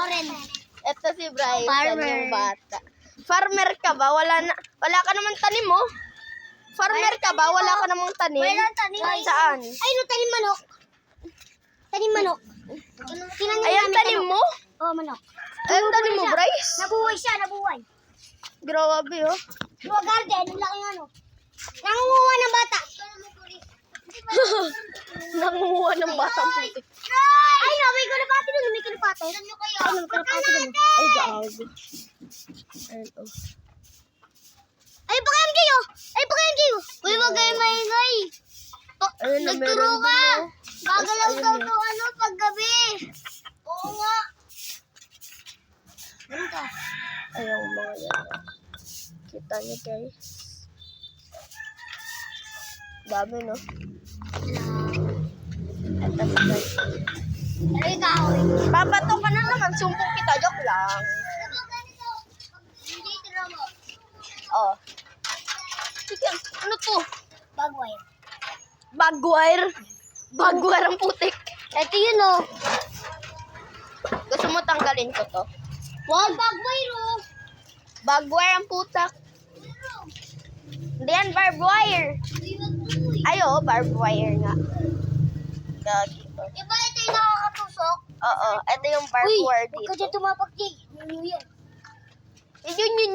rin. Ito si Bryson, Farmer. yung bata. Farmer ka ba? Wala ka namang tanim mo? Farmer ka ba? Wala ka namang tanim? Wala tanim. Saan? Ay, no, tanim manok. Tanim manok. Ayan, tanim mo? Oo, manok. Ayan, tanim mo, Bryce? Nabuhay siya, nabuhay. Grabe, oh. Mga garden, ang laki ano. Nangunguha ng bata. Nangunguha ng batang putik. Ay, no, may kalapati doon. May kalapati. Ay, may kalapati doon. Ay, gago. Ayun, oh. Ay, pakayam kayo. Ay, pakayam kayo. Uy, wag kayo maingay. Ayun na, Nagturo meron ka. din, oh. Gagalaw Ayun, daw eh. to ano, paggabi. Oo nga. Ganun ka. Ayun, mga yan. Kita niyo, guys. Dami, no? Ito, guys. Ay, ikaw. Babato ka na naman. Sumbong kita. Joke lang. Hindi, tira mo. Oh. Sige, ano to? Bagway. Bagwire. Bagwire ang putik. Ito yun, oh. Gusto mo tanggalin ko to? Wag, bagway, oh. Bagwire ang putak. Hindi yan, barbed wire. Ay, oo, barbed wire nga. Gagi to. Diba ito yung nakakatusok? Oo, ito yung barbed wire Huwag ka dito. dyan tumapag, Jay. Yun.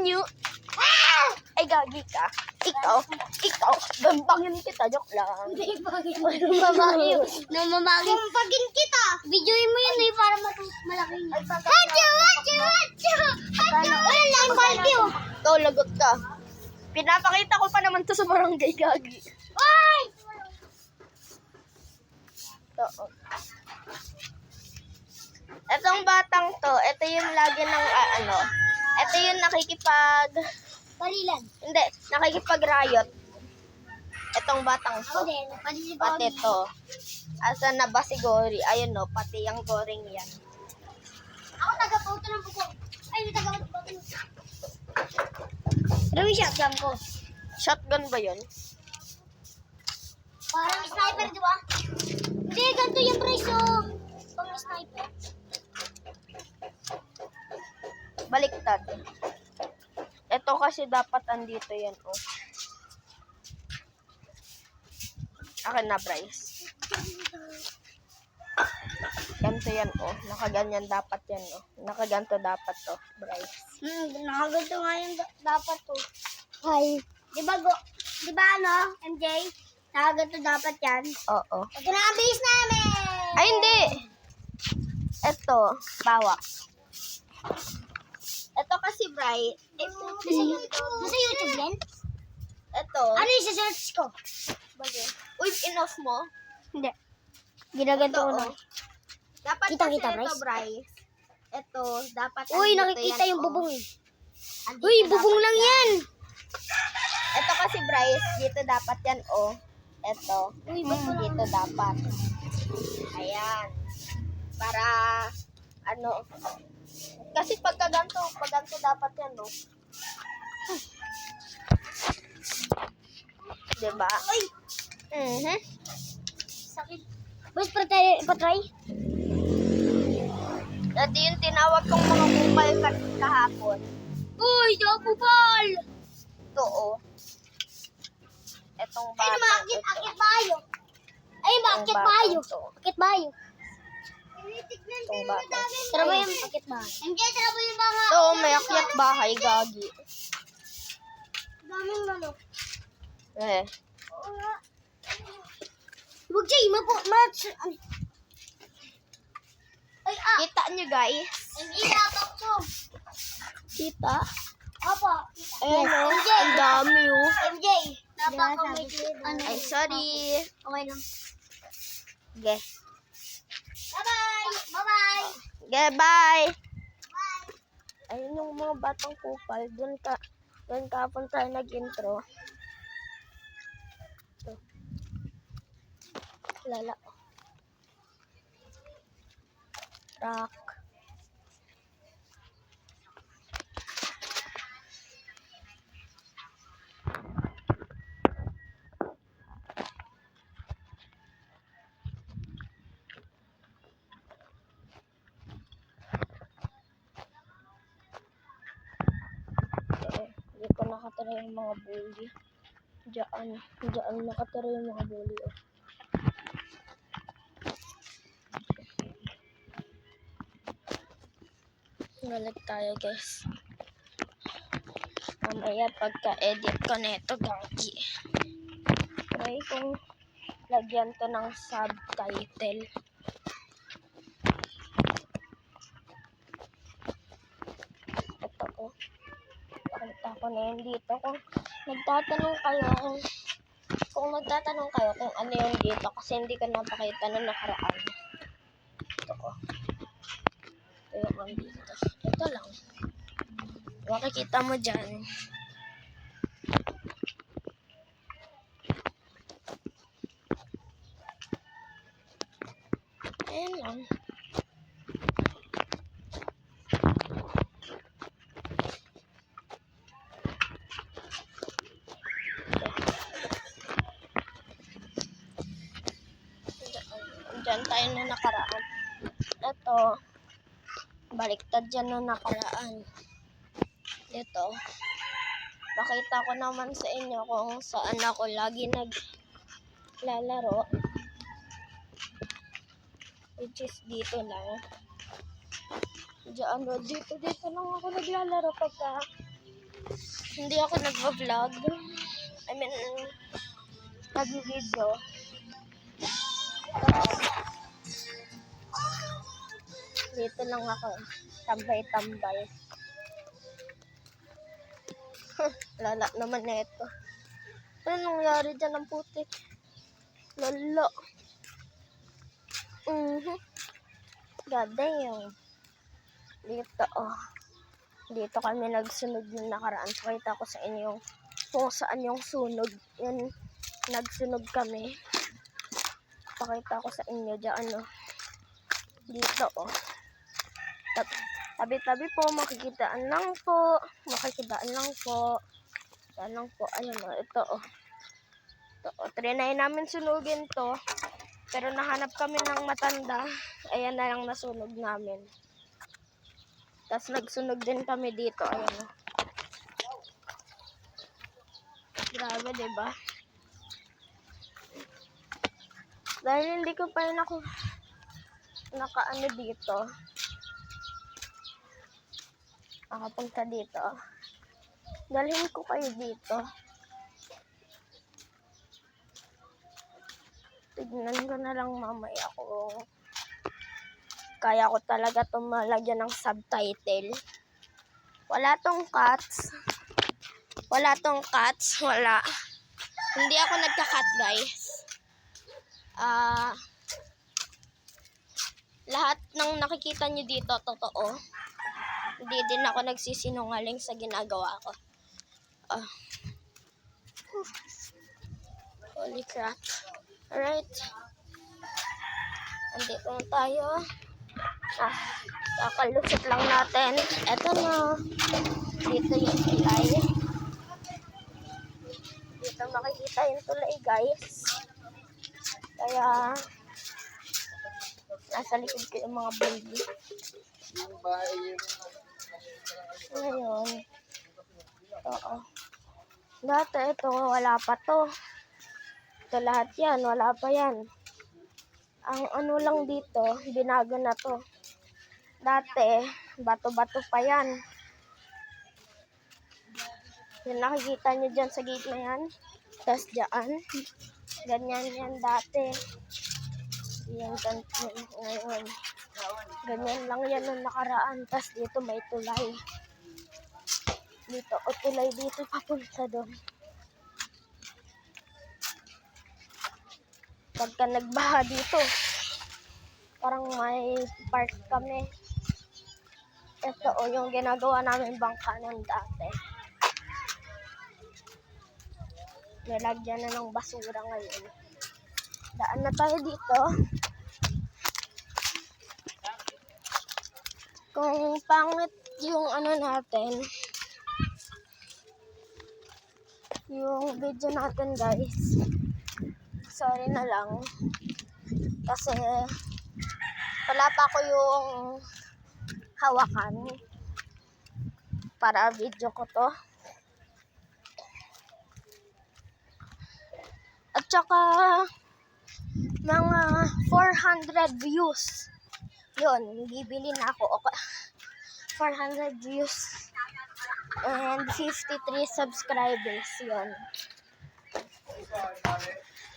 Yun. Ay, gagi ka. Ikaw, gambangin kita. Joke lang. Namamagin. Kumpagin kita. Videoin mo yun para malaki niya. Hacho! Ay, lang baldi, oh. Ikaw, lagot ka. Pinapakita ko pa naman to sa barangay, gagi. Ay! Ito, oh. Etong batang to, ito yung lagi ng, ito yung Barilan. hindi, nakikipag-riot. Etong batang Ako to. din. Pati si Pati Bobby. to. Asan na ba si Gory? Ayun, no, pati yung goring yan. Ako taga-photo ng buko. Ay, may taga-photo. Pero yung shotgun ko. Shotgun ba yun? Parang sniper, di ba? Hindi, ganito yung presyo. Pang sniper. Baliktad. Ito kasi dapat andito yan, oh. Akin na, Bryce. Ganito yan, oh. Nakaganyan dapat yan, oh. Nakaganto dapat to, Bryce. Nakaganto nga yung dapat to. Hi. Di ba, ano, MJ? Nakaganto dapat yan. Oo. Ito na ang base namin! Ay, hindi! Ito, bawak. Ito kasi, Bryce. Nasa YouTube yan? Ito. Ano yung search ko? Bagay. Uy, in-off mo? Hindi. Ginaganto ko na. oh. Dapat Kita-kita, kasi ito, Bryce. Bryce. Ito, dapat Uy, andito nakikita yan, yung oh. bubong eh. Andito Uy, dapat bubong lang yan! Ito kasi, Bryce, dito dapat yan, oh. Ito. Uy, ba't wala? Dito dapat. Ayan. Para, kasi pag ganito dapat yan, no? Diba? Ay! Mhm. Sakit. Boss, patry? Dati yung tinawag kong mga kupal kahapon. Uy, double! Ito, oh. Etong Ay, bata. akit bayo. Ay, akit bayo. Akit bayo. Itong bata. Tara mo yung akit bayo. Hindi, tara mo yung mga... Ito, may akyat bahay, gagi. Daming manok. Eh. Oo nga. Huwag Jay, Ay, Kita nyo, guys? hindi dapat to. Kita? Opo. Ayan, oh. MJ. Ang dami, oh. MJ, dapat ko may ano. Ay, sorry. Okay lang. Okay. Bye-bye! Bye-bye! Okay, bye. Bye! Ayun yung mga batang kupal. Doon kapon tayo nag-intro. Ito. Lala. Rock. nakatira yung mga bully. Diyan nakatira yung mga bully. Oh. Balik tayo guys. Mamaya pagka-edit ko neto gagi. Try kong lagyan to ng subtitle. Ito ko. Pakita ko na yun dito. Kung nagtatanong kayo kung ano yung dito kasi hindi ko napakita na nakaraan. Ito ko. Ito yung dito. Ito lang. Makikita mo dyan. Ayan lang. Diyan tayo na nakaraan. Ito. Baliktad dyan na nakaraan. Ito. Pakita ko naman sa inyo kung saan ako lagi naglalaro. Which is dito lang. Diyan, dito lang ako naglalaro pagka hindi ako nagva-vlog. I mean, nag-video. Dito lang ako. Tambay-tambay. Lala naman na ito. Ano nangyari dyan ng putik? Lala. God damn. Dito, oh. Dito kami nagsunog yung nakaraan. Pakita ko sa inyo kung saan yung sunog. Yan, nagsunog kami. Pakita ko sa inyo dyan, oh. Dito, oh. Tabi-tabi po, makikitaan lang po. Yan lang po. Ayan, oh. Ito, oh. Ito, oh. Trinay namin sunugin to. Pero nahanap kami ng matanda. Ayan na lang nasunog namin. Tapos nagsunog din kami dito. Ayan, oh. Grabe, diba? Dahil hindi ko pa yun ako nakaano dito. Nakapunta dito. Dalhin ko kayo dito. Tignan ko na lang mamaya kung kaya ko talaga itong malagyan ng subtitle. Wala tong cuts. Wala. Hindi ako nagka-cut, guys. Lahat ng nakikita nyo dito, totoo. Hindi din ako nagsisinungaling sa ginagawa ko. Holy crap. Alright. Andito na tayo. Kakalusot lang natin. Eto na. Dito yung tulay. Dito makikita yung tulay, guys. Kaya nasa likod ko yung mga baby. Ngayon. Oo. Dati ito, wala pa to. Ito lahat yan, wala pa yan. Ang ano lang dito, binago na to. Dati, bato-bato pa yan. Yung nakikita nyo dyan sa gate na yan. Tapos dyan. Ganyan yan dati. Yan, ngayon. Ganyan lang yan nung nakaraan. Tapos dito may tulay. Dito, o tulay dito papunta doon. Pagka nagbaha dito, parang may park kami. Ito o yung ginagawa namin bangka ng dati. Nilagyan na ng basura ngayon. Daan na tayo dito. Kung pangit yung ano natin, yung video natin, guys, sorry na lang. Kasi wala pa ko yung hawakan para video ko to. tsaka mga 400 views. Yun, bibili na ako. 400 views and 53 subscribers. Yun.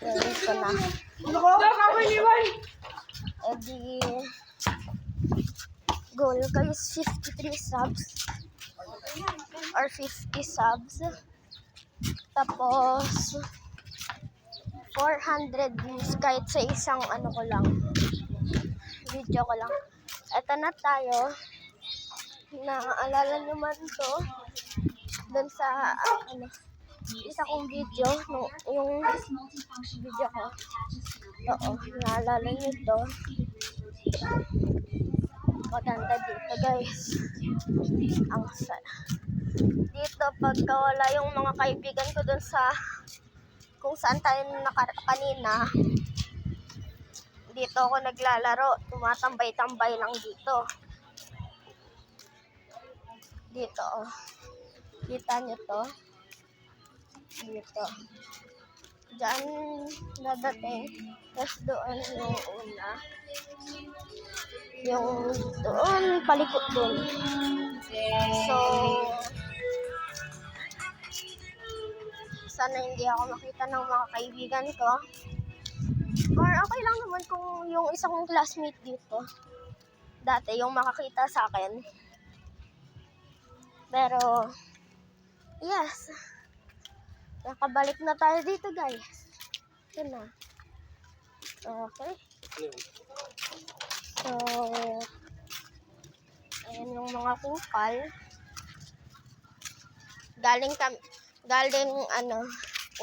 Yun, ito na. Edi, goal ko is 53 subs or 50 subs. Tapos 400 views kahit sa isang ano ko lang, video ko lang. Eto na tayo. Naalala nyo man to dun sa isa kong video, yung video ko. Oo, naalala nyo to. Maganda dito, guys. Ang dito pagka wala yung mga kaibigan ko dun sa kung saan tayo kanina, dito ako naglalaro. Tumatambay-tambay lang dito. Dito, oh. Kita nyo to? Dito. Diyan nadating. Tapos doon yung una. Yung doon, palikot doon. So, sana hindi ako makita ng mga kaibigan ko. Or okay lang naman kung yung isang kong classmate dito dati yung makakita sa akin. Pero yes, nakabalik na tayo dito, guys. Ito na. Okay. So, ayan yung mga kupal.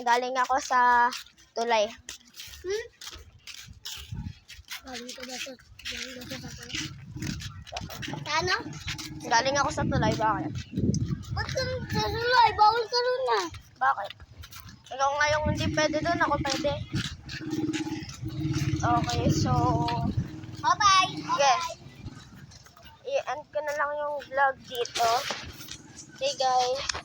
Galing ako sa tulay. Galing ka ba sa ano? Galing ako sa tulay, bakit? Ba't ka sa sulay? Bawal ka rin na. Bakit? Ikaw ngayong hindi pwede doon, ako pwede. Okay, so Bye-bye. yes. I-end ko na lang yung vlog dito. Okay, guys.